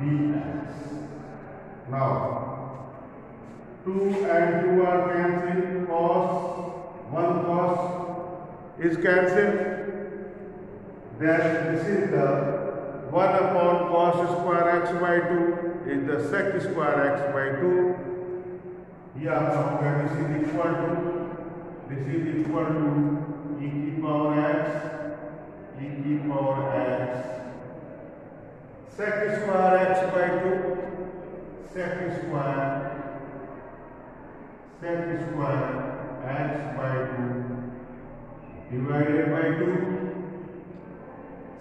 dx. Now 2 and 2 are cancelled. One cos is cancelled. Then this is the 1 upon cos square x by 2 is the sec square x by 2. ये आपका हो गया this is equal to e की power x sec square x by 2 sec square x by 2 divided by 2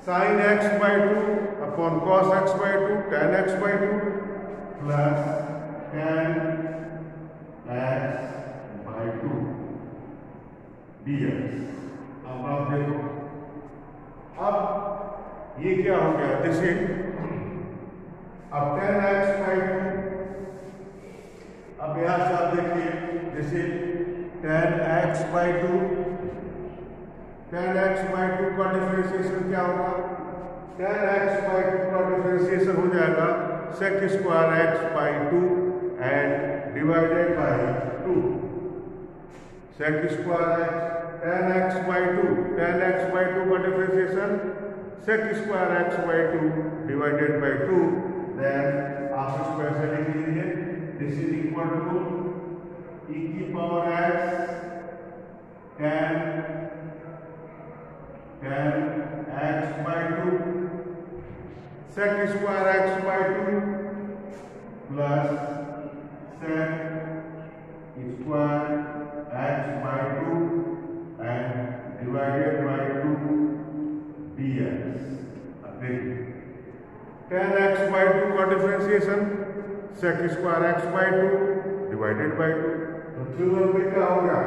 sin x by 2 upon cos x by 2 tan x by 2 plus tan x by 2 dx. अब आप देखो, अब ये क्या हो गया, this is अब tan x by 2. अब यहां से आप देखिए this is tan x by 2. tan x by 2 का डिफरेंशिएशन क्या होगा? tan x by 2 का डिफरेंशिएशन हो जाएगा sec square x by 2 and divided by 2. sec square x tan x by 2 का differentiation sec square x by 2 divided by 2. Then आप इसको ऐसे लिख लीजिए, this is equal to e की power x tan x by 2 sec square x by 2 plus sec square x by 2 and divided by 2 dx. tan x by 2 का differentiation sec square x by 2 divided by 2. तो theorem पे क्या हो गया?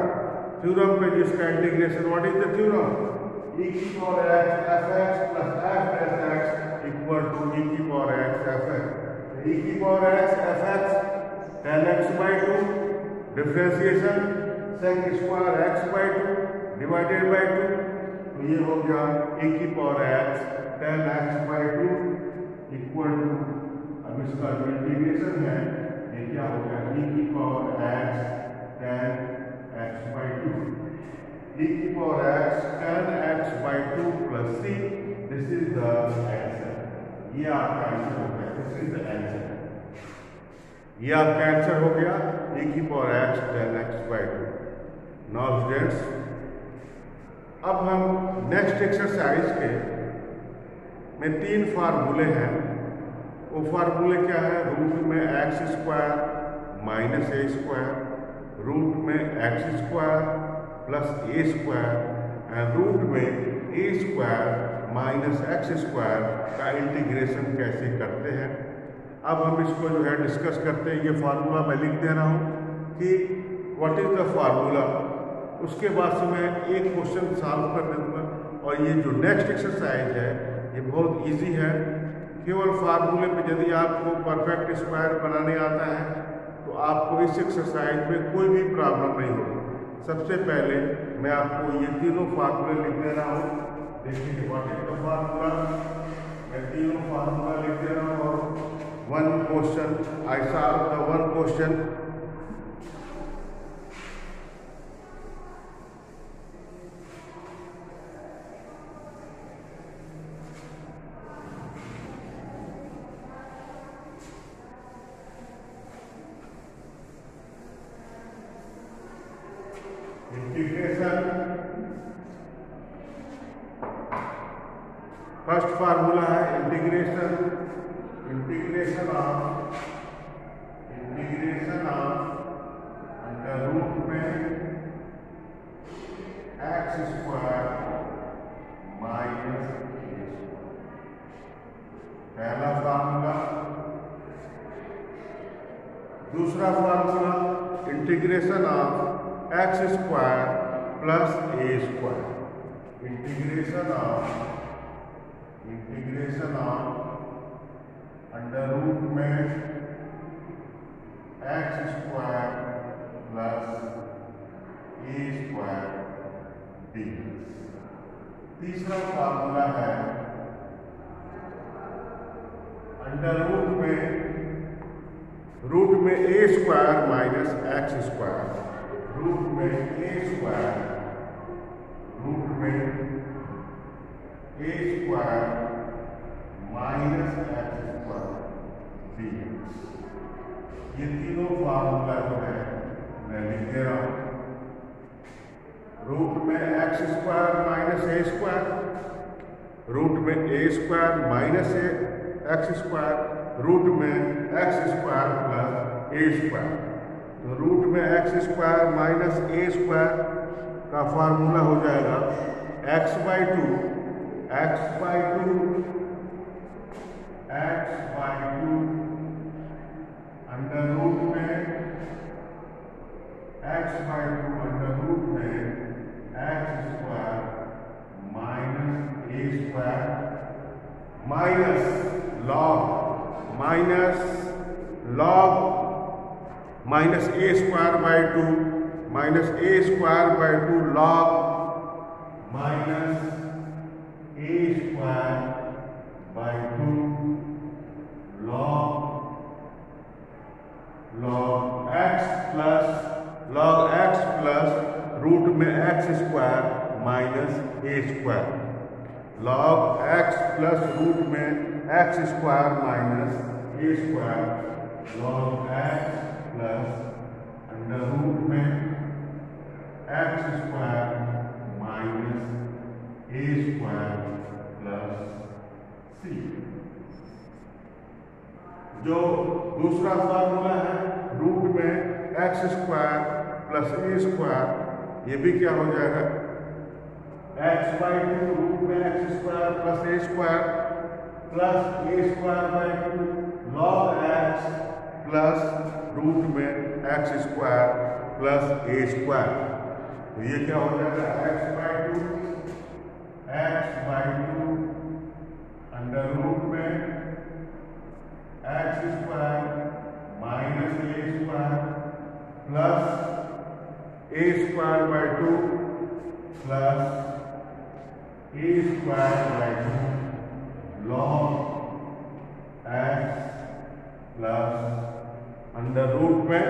Theorem पे जिसका integration, what is the theorem? e की power x fx plus f dash x equal to e की पावर x fx. e की power x fx tan x by 2 differentiation sec square x by 2 divided by 2. तो ये हो गया e की power x tan x by 2 equal to, अब इसका जो इंटीग्रेशन है ये क्या हो गया, e की power x tan x by 2. e की power x tan x by 2 plus c. This is the answer. ये आपका आंसर हो गया. This is the answer. ये आपका आंसर हो गया e की power x tan x by 2. Now students, अब हम नेक्स्ट एक्सरसाइज के में 3 फार्मूले हैं. वो फार्मूले क्या है? रूट में एक्स स्क्वायर माइनस ए स्क्वायर, रूट में x square plus A square and root में ए स्क्वायर माइनस एक्स स्क्वायर का इंटीग्रेशन कैसे करते हैं. अब हम इसको जो है डिस्कस करते हैं. ये फार्मूला मैं लिख दे रहा हूँ कि व्हाट इज द फार्मूला. उसके बाद से मैं एक क्वेश्चन सॉल्व कर दे दूँगा. और ये जो नेक्स्ट एक्सरसाइज है ये बहुत इजी है. केवल फार्मूले पे यदि आपको परफेक्ट स्क्वायर बनाने आता है तो आपको इस एक्सरसाइज में कोई भी प्रॉब्लम नहीं होगी. सबसे पहले मैं आपको ये तीनों फार्मूले लिख दे रहा हूँ. देखिए व्हाट इज द फार्मूला. मैं तीनों फार्मूला लिख दे रहा हूँ और one question I solve the one question. Integration, first formula है इंटीग्रेशन ऑफ अंडर रूट में एक्स स्क्वायर माइनस ए स्क्वायर. पहला फार्मूला. दूसरा formula integration of X square plus A square. Integration of under root में x square plus ए square D. तीसरा formula है under root में ए square minus x square, root में ए square minus x square dx। ये तीनों formula जो है मैं लिख दे रहा हूं। रूट में एक्स स्क्वायर माइनस ए स्क्वायर, रूट में ए square minus x square, root में एक्स स्क्वायर प्लस ए स्क्वायर। तो रूट में एक्स स्क्वायर माइनस ए स्क्वायर का फार्मूला हो जाएगा x by two under root में अंडर रूट में x square minus A square minus A square by two minus A square by two log minus A square by two log X plus root में x square minus ए square, log X plus root में x square minus ए square, log X plus under root में x square minus ए square plus C. जो दूसरा formula है root में x square plus ए square, ये भी क्या हो जाएगा एक्स बाई टू रूट में x square plus A square by two log X plus root में एक्स स्क्वायर प्लस ए स्क्वायर। तो ये क्या हो जाएगा X by two under root में x square minus A square plus A square by two plus A square by two log X plus under root में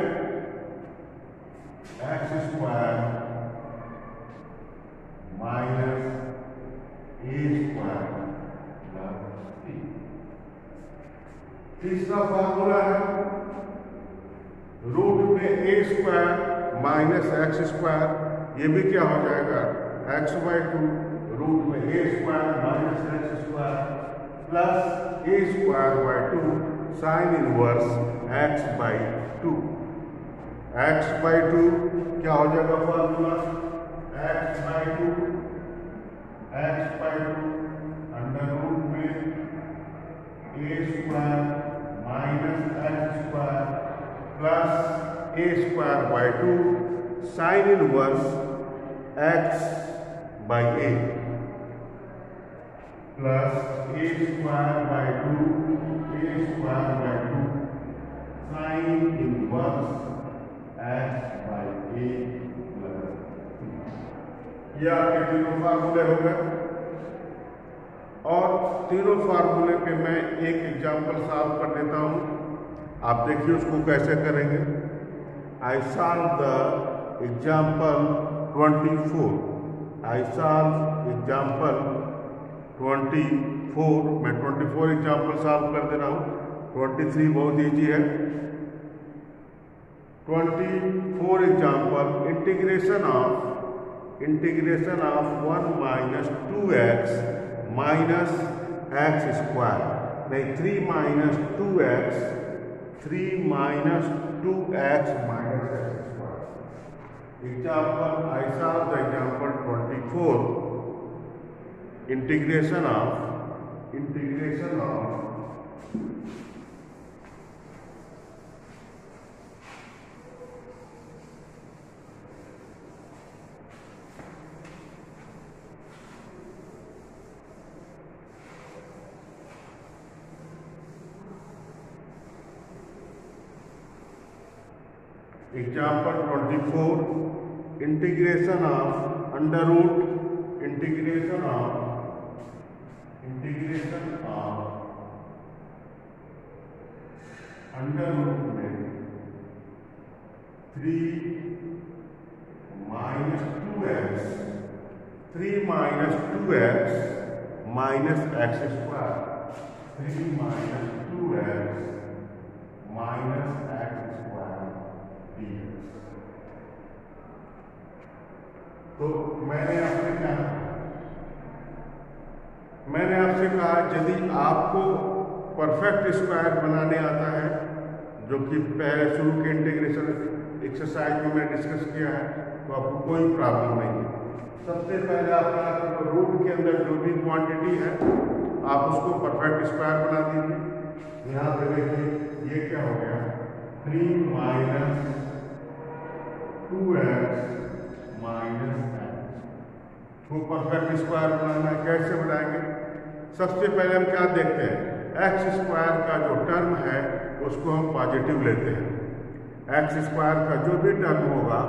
x square minus ए square plus C. तीसरा formula है root में ए square minus x square, ये भी क्या हो जाएगा X by two root में ए square minus x square plus A square by two sine inverse X by two. X by two क्या हो जाएगा formula X by two under root में ए square minus x square plus A square by two sine inverse X by A plus A square by two sine inverse X by A plus. ये आपके तीनों फार्मूले हो गए। और तीनों फार्मूले पे मैं एक एग्जाम्पल सॉल्व कर देता हूँ, आप देखिए उसको कैसे करेंगे। आई solve the example 24। I solve example 24। मैं 24 एग्जाम्पल सॉल्व कर दे रहा हूँ। 23 बहुत ईजी है। 24 example integration of 1 minus 2x minus x square, नहीं 3 minus 2x minus x square. Example I solve the example 24 integration of example 24 integration of under root integration of under root में 3 minus 2x minus x square, 3 minus 2x minus x square dx। तो मैंने आपसे कहा यदि आपको perfect square बनाने आता है, जो कि पहले शुरू के इंटीग्रेशन एक्सरसाइज में मैंने डिस्कस किया है, तो आपको कोई प्रॉब्लम नहीं है। सबसे पहले आप क्या करो, रूट के अंदर जो भी क्वांटिटी है आप उसको परफेक्ट स्क्वायर बना दीजिए। यहाँ पे देखिए ये क्या हो गया, 3 माइनस 2x माइनस x को परफेक्ट स्क्वायर बनाना है। कैसे बनाएंगे? सबसे पहले हम क्या देखते हैं, एक्स स्क्वायर का जो टर्म है उसको हम पॉजिटिव लेते हैं। एक्स स्क्वायर का जो भी टर्म होगा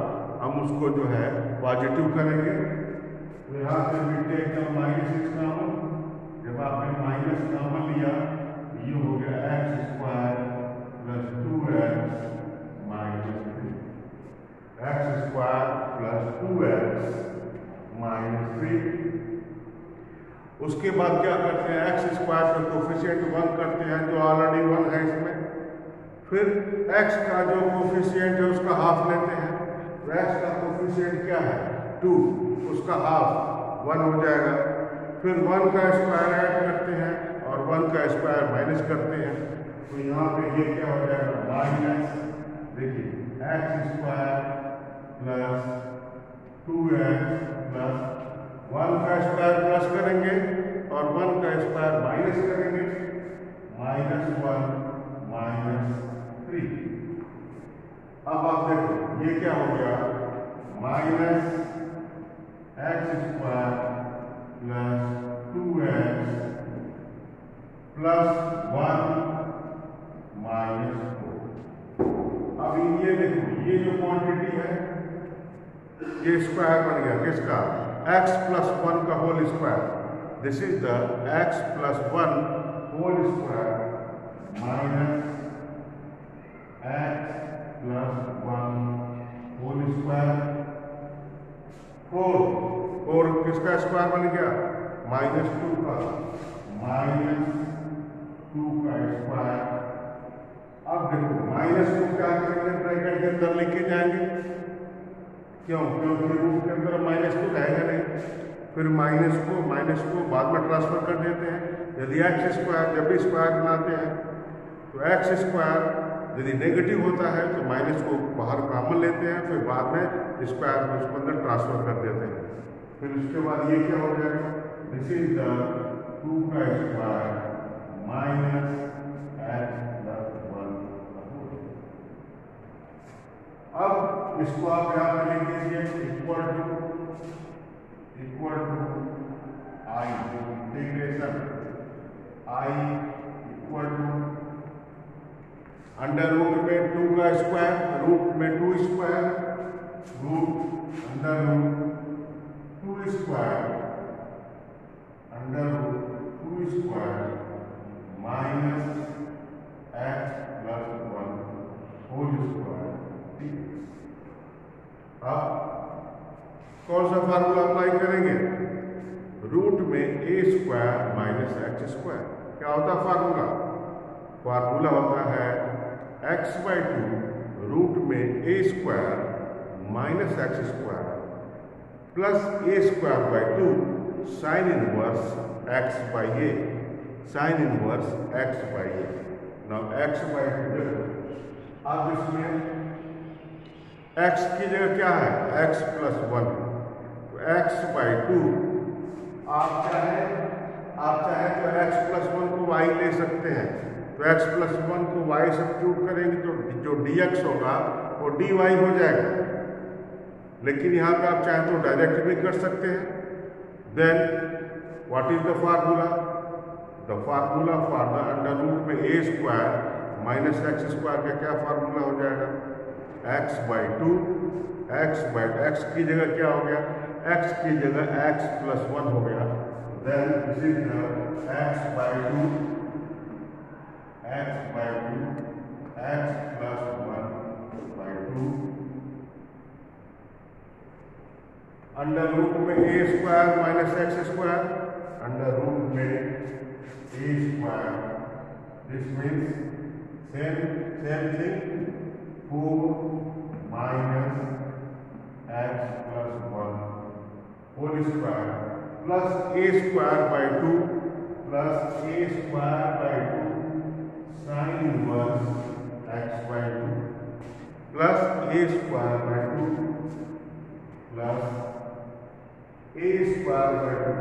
हम उसको जो है पॉजिटिव करेंगे। तो यहाँ से मिलते एकदम माइनस x कॉमन, जब आपने माइनस कॉमन लिया ये हो गया x square plus 2x minus 3, x square plus 2x minus 3। उसके बाद क्या करते हैं, एक्स स्क्वायर का कोफिशिएंट 1 करते हैं, जो ऑलरेडी 1 है इसमें। फिर एक्स का जो कोफिशिएंट है उसका हाफ लेते हैं, तो एक्स का कोफिशिएंट क्या है 2, उसका हाफ 1 हो जाएगा। फिर 1 का स्क्वायर ऐड करते हैं और 1 का स्क्वायर माइनस करते हैं, तो यहाँ पे ये क्या हो जाएगा माइनस, देखिए x square plus 2x plus 1 का स्क्वायर प्लस करेंगे और 1 का स्क्वायर माइनस करेंगे, माइनस 1 माइनस 3। अब आप देखो ये क्या हो गया, minus x square plus 2x plus 1 minus 4। अब ये देखो ये जो क्वांटिटी है ये स्क्वायर बन गया किसका, x प्लस 1 का whole square. This is the x plus 1 whole square minus x plus 1 whole square 4 किसका स्क्वायर बन गया, माइनस 2 का, माइनस 2 का स्क्वायर। अब देखो माइनस को क्या करेंगे, ब्रैकेट के अंदर लेके जाएंगे, क्योंकि रूट के अंदर माइनस तो रहेगा नहीं। फिर माइनस को बाद में ट्रांसफर कर देते हैं। यदि एक्स स्क्वायर जब भी स्क्वायर बनाते हैं तो एक्स स्क्वायर यदि नेगेटिव होता है तो माइनस को बाहर कॉमन लेते हैं, फिर बाद में स्क्वायर को उसके अंदर ट्रांसफर कर देते हैं। फिर उसके बाद ये क्या हो जाएगा, दिस इज द 2 का स्क्वायर माइनस एक्स प्लस 1। अब इसको आप यहाँ पे लिख दीजिए equal to I integration I equal to under root में 2 का स्क्वायर, रूट में 2 square, root under root 2 square under root 2 square minus x plus 1 whole square. अब कौन सा फार्मूला अप्लाई करेंगे, रूट में a square minus x square. क्या होता है फार्मूला, फार्मूला होता है x/2 रूट में a square minus x square plus a square by 2 sine inverse x by a, sign inverse x by a। Now x/2, अब इसमें x की जगह क्या है, x प्लस 1, तो x/2 आप चाहे तो x प्लस 1 को y ले सकते हैं, तो x प्लस 1 को y सब्स्टिट्यूट करेंगे तो जो dx होगा वो dy हो जाएगा। लेकिन यहाँ पे आप चाहे तो डायरेक्ट भी कर सकते हैं। Then what is the formula, the formula for the under root में a square minus x square का क्या फार्मूला हो जाएगा, x/2, x की जगह क्या हो गया, x की जगह x प्लस 1 हो गया। Then this is the x/2 x plus 1 by 2 under root में a square minus x square, under root में a square, this means same thing 4 minus x plus 1 whole square plus a square by 2 plus a square by 2 sine inverse x by 2 plus a square by 2 plus a square by 2.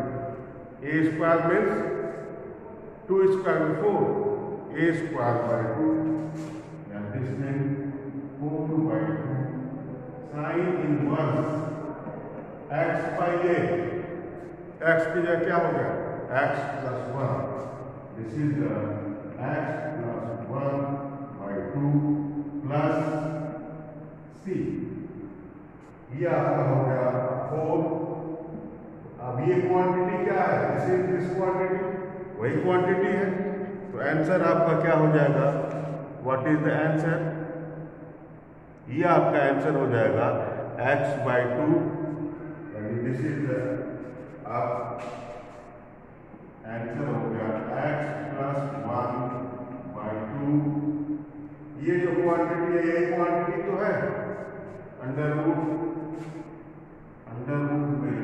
A square means 2 square is 4. A square by 2. And this means 4 by 2. Sin inverse x by a. X की जगह क्या हो गया? X plus 1. This is the x plus 1 by 2 plus c. ये आपका हो गया 4. अब ये क्वांटिटी क्या है? दिस क्वांटिटी वही क्वांटिटी है, तो आंसर आपका क्या हो जाएगा? What is the answer? ये आपका आंसर हो जाएगा x by 2. This is the आप आंसर हो गया x प्लस 1 बाई 2. ये जो क्वांटिटी है ये क्वांटिटी तो है, अंडर रूट में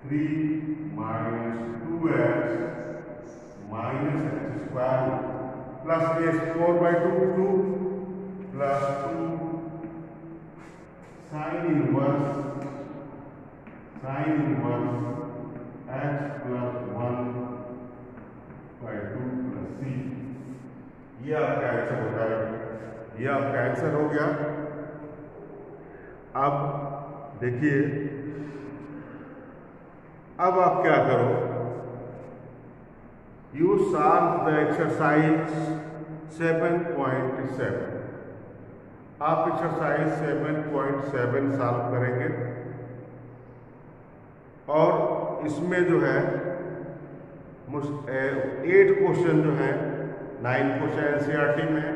3 minus 2x minus x square plus a 4 by 2 plus 2 sin inverse x plus 1 by 2 plus c. ये आपका आंसर होता है, ये आपका आंसर हो गया. अब देखिए, अब आप क्या करो? You solve the exercise 7.7. आप एक्सरसाइज 7.7 सॉल्व करेंगे और इसमें जो है 8 क्वेश्चन जो है 9 क्वेश्चन एनसीईआरटी में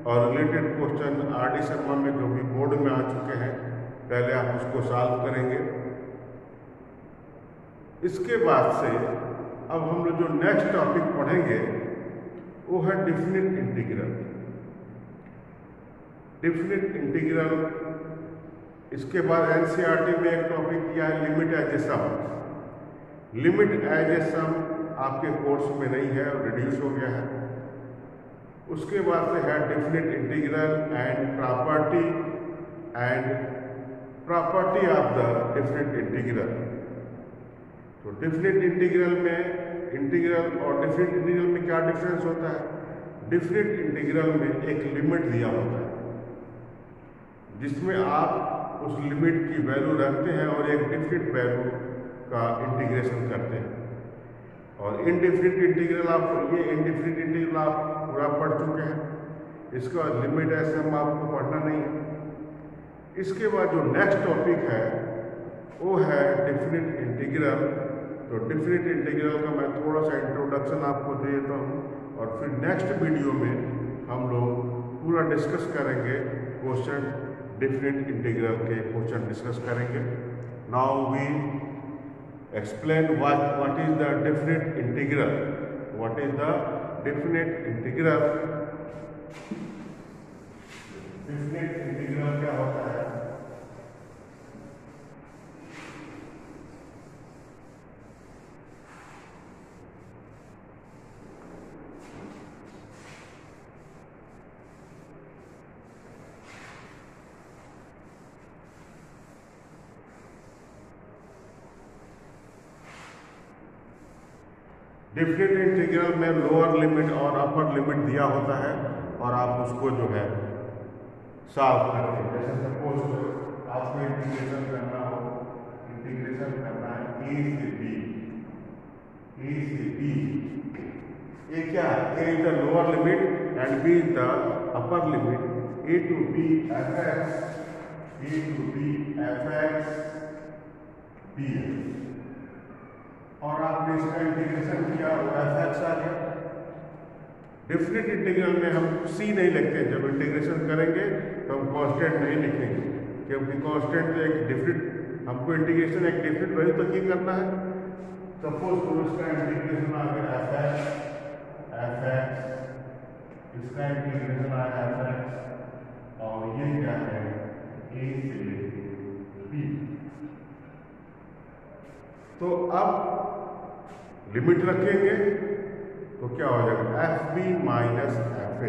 और रिलेटेड क्वेश्चन आर.डी. शर्मा में जो भी बोर्ड में आ चुके हैं, पहले आप उसको सॉल्व करेंगे. इसके बाद से अब हम लोग जो नेक्स्ट टॉपिक पढ़ेंगे वो है डेफिनिट इंटीग्रल. डेफिनिट इंटीग्रल, इसके बाद एनसीईआरटी में एक टॉपिक किया है limit as a sum. Limit as a sum आपके कोर्स में नहीं है और रिड्यूस हो गया है. उसके बाद से है definite integral and property of the definite integral. तो डेफिनिट इंटीग्रल में इंटीग्रल और डेफिनिट इंटीग्रल में क्या डिफरेंस होता है? डेफिनिट इंटीग्रल में एक लिमिट दिया होता है जिसमें आप उस लिमिट की वैल्यू रखते हैं और एक डेफिनिट वैल्यू का इंटीग्रेशन करते हैं. और इनडेफिनिट इंटीग्रल आप ये इनडेफिनिट इंटीग्रल आप पूरा पढ़ चुके हैं. इसके बाद लिमिट ऐसे हम आपको पढ़ना नहीं है. इसके बाद जो नेक्स्ट टॉपिक है वो है डेफिनिट इंटीग्रल. तो डेफिनिट इंटीग्रल का मैं थोड़ा सा इंट्रोडक्शन आपको दे देता हूँ और फिर नेक्स्ट वीडियो में हम लोग पूरा डिस्कस करेंगे क्वेश्चन. डेफिनिट इंटीग्रल के क्वेश्चन डिस्कस करेंगे. Now we explain what is the definite integral. What is the definite integral? Definite integral क्या होता है? डेफिनिट इंटीग्रल में लोअर लिमिट और अपर लिमिट दिया होता है और आप उसको जो है सॉल्व करते हैं. जैसे सपोज आपको इंटीग्रेशन करना हो, इंटीग्रेशन करना है ए से बी. ए क्या है? A is the lower limit and B is the upper limit. A to B F X D और आपने इसका इंटीग्रेशन किया और एफ एक्स आ गया. डेफिनेट इंटीग्रल में हम सी नहीं लिखते, जब इंटीग्रेशन करेंगे तो हम कांस्टेंट नहीं लिखेंगे, क्योंकि कांस्टेंट तो एक डेफिनेट, हमको इंटीग्रेशन एक डेफिनेट वैल्यू तक ही करना है। सपोज तो इसका इंटीग्रेशन आ गया एफ एक्स, इसका इंटीग्रेशन आया एफ एक्स, और ये क्या है ए से लेके बी। तो अब लिमिट रखेंगे तो क्या हो जाएगा, F B minus F A.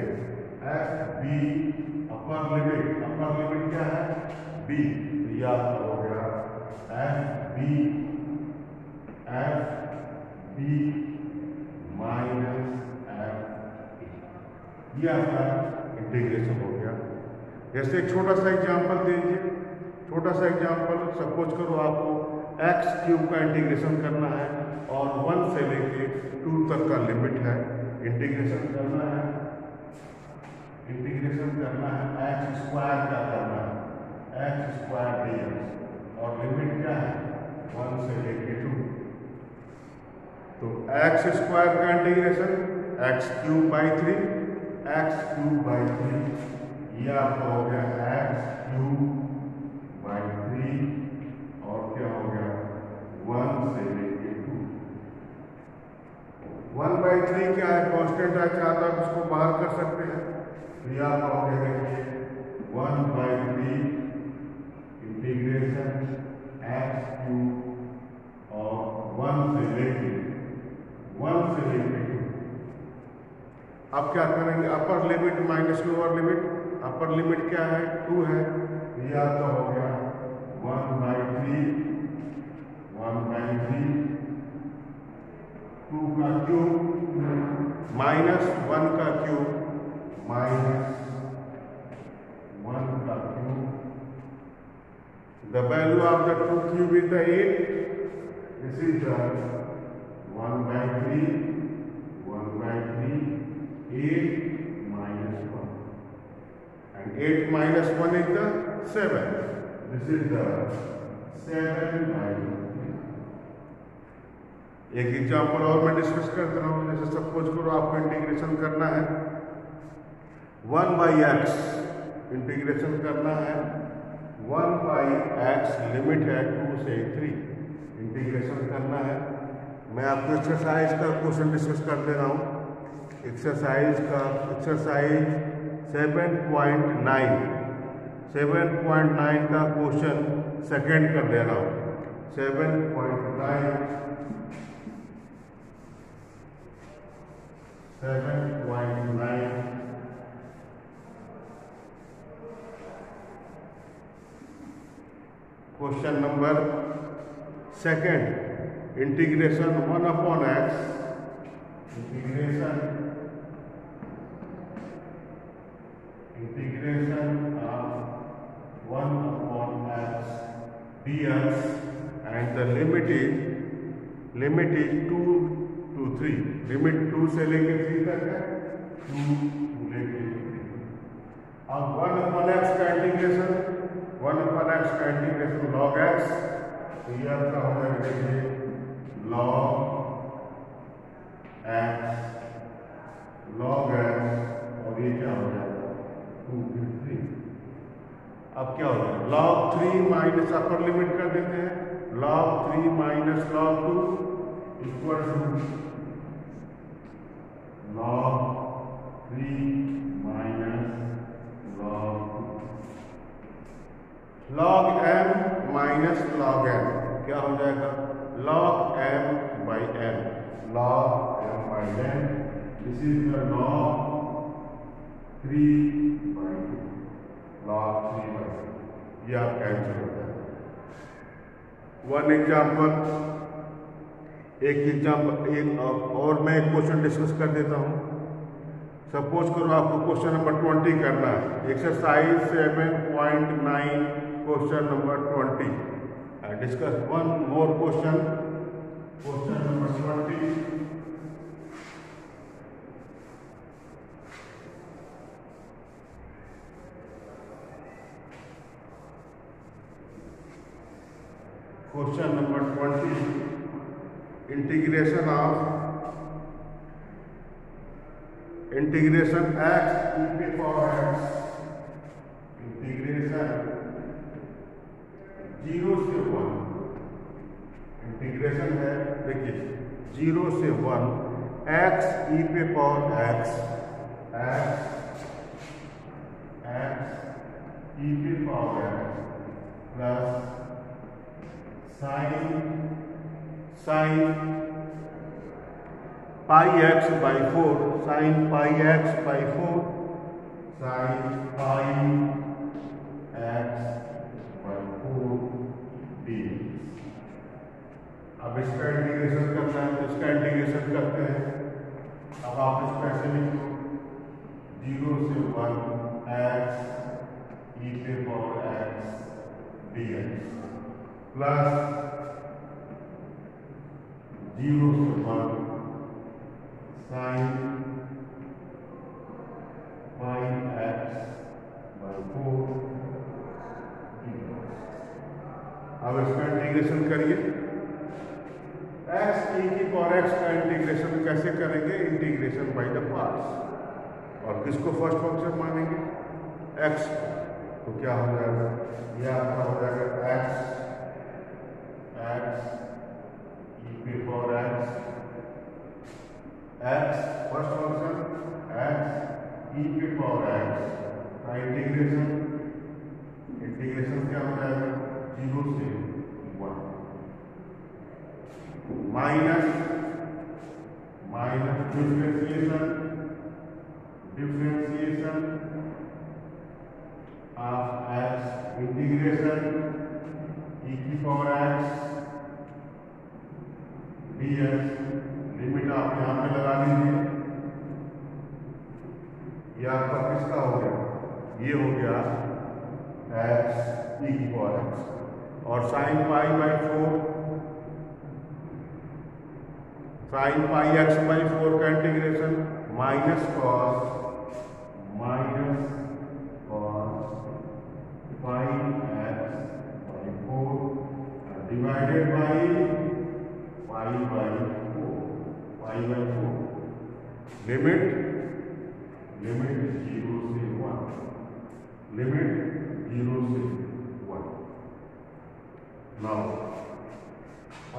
F B upper limit क्या है बी, तो यह आपका हो गया F B minus F A, ये आपका इंटीग्रेशन हो गया। जैसे एक छोटा सा एग्जांपल दीजिए, छोटा सा एग्जांपल, सपोज करो आपको एक्स क्यूब का इंटीग्रेशन करना है और 1 से लेके 2 तक का लिमिट है, इंटीग्रेशन करना है एक्स स्क्वायर का करना है, एक्स स्क्वायर dx, और लिमिट क्या है 1 से लेके 2। तो एक्स स्क्वायर का इंटीग्रेशन एक्स क्यूब बाई 3, यह आपका हो गया एक्स क्यूब बाई 3, और क्या हो गया 1 से लेके 2। 1/3 क्या है, कांस्टेंट है, चाहता है उसको बाहर कर सकते हैं, तो यह आपका हो गया देखिए 1/3 इंटीग्रेशन एक्स क्यूब और 1 से लेके 2। अब क्या करेंगे, upper limit minus lower limit, अपर लिमिट क्या है 2 है, यह आपका हो गया 1/3 2 का क्यूब माइनस 1 का cube, the value of the 2 cube is the 8, this is the 1/3 8 minus 1, and 8 minus 1 is the 7, this is the 7/3। एक एग्जाम्पल और मैं डिस्कस करता हूँ, जैसे सपोज करो आपको इंटीग्रेशन करना है 1/x, इंटीग्रेशन करना है 1/x, लिमिट है 2 से 3, इंटीग्रेशन करना है। मैं आपको एक्सरसाइज का क्वेश्चन डिस्कस कर दे रहा हूँ, एक्सरसाइज 7.9 का क्वेश्चन सेकंड कर दे रहा हूँ। 7.9 question number second, integration 1/x, integration of 1/x dx, and the limit is 2 to 3, limit 2 से लेके 3 तक है, 2 लेके 3। अब 1/x का इंटीग्रेशन log x, तो ये आपका हो जाएगा देखिए log x, और ये क्या हो जाएगा 2 फिर 3। अब क्या हो जाएगा log 3 माइनस अपर लिमिट कर देते हैं, log 3 minus log 2 equal to log 3 minus log 2, log m minus log m क्या हो जाएगा log m by m, this is the log 3/2, log 3/2, ये आपका आंसर होता है। वन एग्जाम्पल, एक और मैं एक क्वेश्चन डिस्कस कर देता हूँ। सपोज करो आपको क्वेश्चन नंबर 20 करना है, exercise 7.9 question number 20, I discuss one more question number 20। Question number 20, integration of integration X E पे पावर एक्स, इंटीग्रेशन 0 से 1, इंटीग्रेशन है देखिए 0 से 1 एक्स ई पे पावर एक्स, एक्स ई पे power x plus sine pi x by 4, sine pi x by 4, sine pi x by 4 D. अब इसका integration करना है तो इसका इंटीग्रेशन करते हैं। अब आप इसको ऐसे लिख लो 0 से 1 एक्स ई पे power x D x plus 0 से 1 साइन पाई एक्स बाई 4। अब इसका इंटीग्रेशन करिए। एक्स ई की पावर एक्स का इंटीग्रेशन कैसे करेंगे? Integration by the parts. और किसको फर्स्ट फंक्शन मानेंगे? एक्स को। तो क्या हो जाएगा? यह आपका हो जाएगा एक्स ई पे power X first function X E पे पावर एक्स का इंटीग्रेशन क्या हो जाएगा? 0 से 1 minus differentiation of x integration ई की पावर एक्स डीएक्स। लिमिट आप यहां पे लगा लीजिए। ये आपका किसका हो गया? ये हो गया एक्स ई की पावर एक्स और sine pi by 4, sine pi x by 4 का integration minus cos pi x by 4 divided by pi by 4 limit 0 से 1, लिमिट 0 से 1। नाउ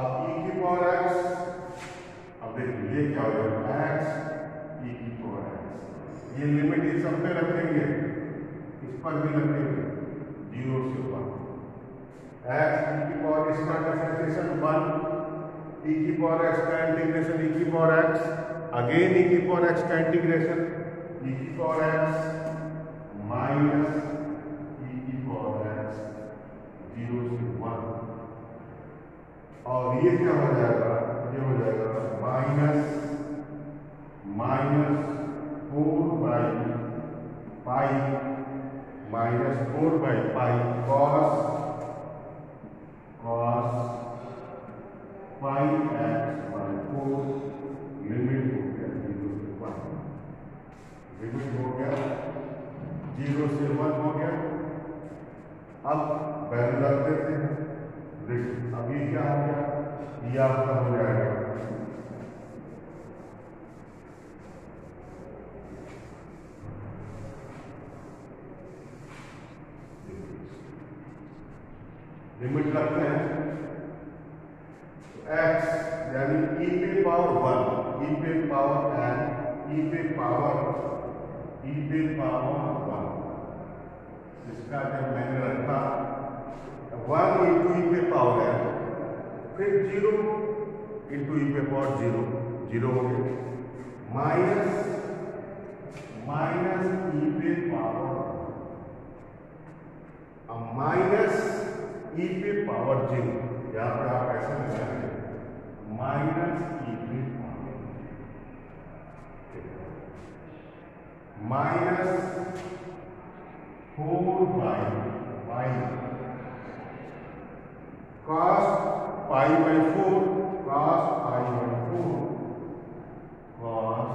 अब ई की पावर एक्स, अब देखिए ये क्या हो जाएगा? एक्स ई की पावर एक्स। ये लिमिट इस सब पे रखेंगे, इस पर भी रखेंगे 0 से 1। एक्स ई की पावर इसका डिफरेंशिएशन 1, ई की पावर एक्स का इंटीग्रेशन ई की पावर एक्स, अगेन ई की पावर एक्स का इंटीग्रेशन ई की पावर एक्स माइनस ई की पावर एक्स 0 से 1। और ये क्या हो जाएगा? ये हो जाएगा minus 4 by pi cos pi x by 4। Limit हो गया 0 से 1, लिमिट हो गया 0 से 1 हो गया। अब वैल्यू रख देते हैं। देखिए अब ये क्या हो गया? ये आपका हो जाएगा लिमिट रखते हैं एक्स यानी ई पे पावर 1, ई पे पावर एन, ई पे पावर 1। इसका जब मैंने रखा 1 इंटू ई पे पावर एन, फिर 0 इंटू ई पे पावर 0 हो गया माइनस ई पे पावर, अब माइनस ई पे पावर 0। यहाँ पे आप ऐसे लगाएंगे माइनस ई पे power minus 4 by cos pi by 4, cos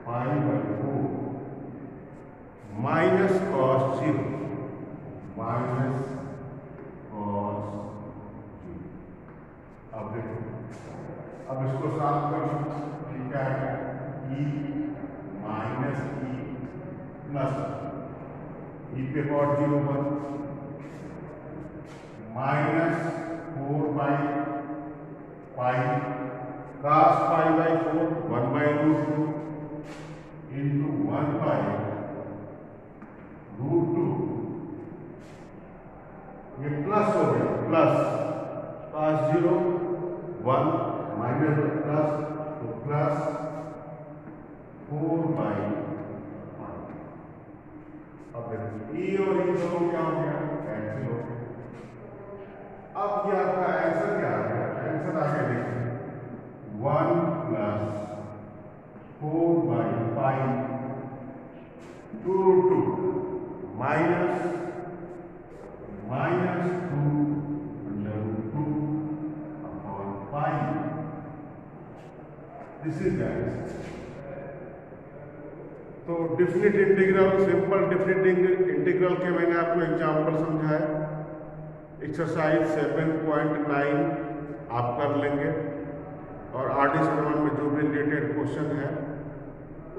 pi by 4 minus cos 0 minus cos 0। अब देखो, अब इसको साफ कर क्या है? e minus e plus e पे power 0 1 minus 4 by pi cos pi by 4 1 by root 2 into 1 by root 2 ये प्लस हो गया प्लस cos 0 1 माइनस प्लस तो प्लस 4 by अब देखिए e और e दोनों क्या हो गया कैंसिल हो गया। अब ये आपका आंसर क्या आ गया आंसर आगे देखिए 1 plus 4 by pi 2 root 2 minus 2 under root 2 upon pi. This is the answer. तो definite integral simple definite integral के मैंने आपको एग्जांपल समझाया। एक्सरसाइज 7.9 आप कर लेंगे और RD शर्मा में जो भी रिलेटेड क्वेश्चन है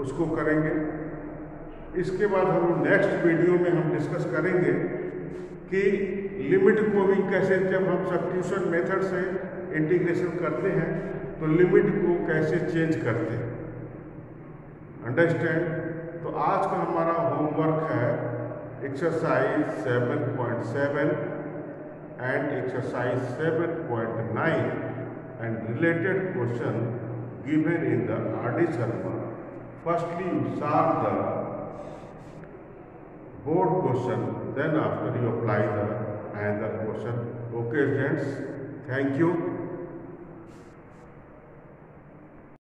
उसको करेंगे। इसके बाद हम नेक्स्ट वीडियो में हम डिस्कस करेंगे कि लिमिट को भी कैसे, जब हम सब्स्टिट्यूशन मेथड से इंटीग्रेशन करते हैं तो लिमिट को कैसे चेंज करते हैं। अंडरस्टैंड? तो आज का हमारा होमवर्क है exercise 7.7 and exercise 7.9 and related question given in the RD Sharma. Firstly, you solve the board question, then after you apply the another question. Okay, friends, thank you.